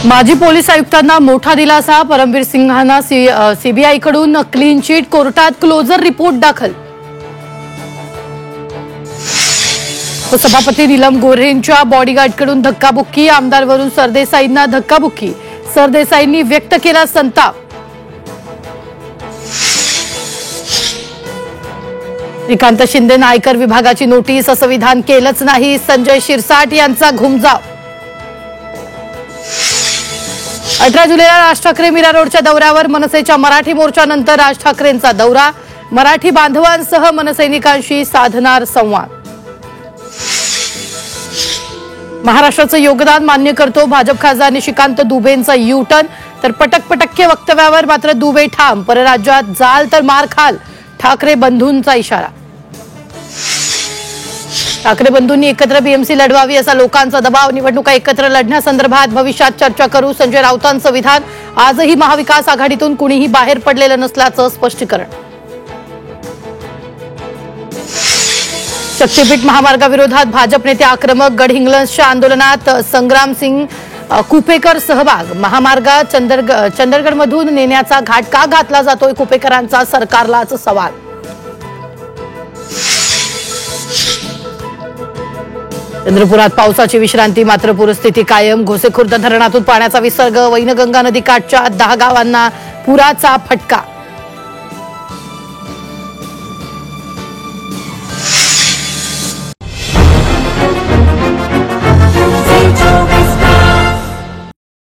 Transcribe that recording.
माजी पोलीस आयुक्तांना मोठा दिलासा। परमवीर सिंहांना सीबीआयकडून क्लीन चिट, कोर्टात क्लोजर रिपोर्ट दाखल। सभापती नीलम गोऱ्हेंच्या बॉडीगार्डकडून धक्काबुक्की, आमदारवरून सरदेसाईंना धक्काबुक्की, सरदेसाईंनी व्यक्त केला संताप। श्रीकांत शिंदेंना आयकर विभागाची नोटीस, असं विधान केलंच नाही, संजय शिरसाट यांचा घुमजाव। 18 जुलैला राज ठाकरे मीरा रोडच्या दौऱ्यावर, मनसेच्या मराठी मोर्चानंतर राज ठाकरेंचा दौरा, मराठी बांधवांसह मनसैनिकांशी साधणार संवाद। महाराष्ट्राचं योगदान मान्य करतो भाजप खासदार निशिकांत दुबेंचा यू-टर्न, तर पटकपटक्के वक्तव्यावर मात्र दुबे ठाम, परराज्यात जाल तर मार खाल, ठाकरे बंधूंचा इशारा। ठाकरे बंधूंनी एकत्र बीएमसी लढवावी असा लोकांचा दबाव, निवडणुका एकत्र लढण्यासंदर्भात भविष्यात चर्चा करू, संजय राऊतांचं विधान। आजही महाविकास आघाडीतून कुणीही बाहेर पडलेलं नसल्याचं स्पष्टीकरण। शक्तीपीठ महामार्गाविरोधात भाजप नेते आक्रमक, गडहिंग्लजच्या आंदोलनात संग्रामसिंग कुपेकर सहभाग, महामार्गात चंदगडमधून नेण्याचा घाट का घातला जातोय, कुपेकरांचा सरकारलाच सवाल। चंद्रपुरात पावसाची विश्रांती, मात्र पूरस्थिती कायम, घोसेखुर्द धरणातून पाण्याचा विसर्ग, वैनगंगा नदीकाठच्या 10 गावांना पुराचा फटका।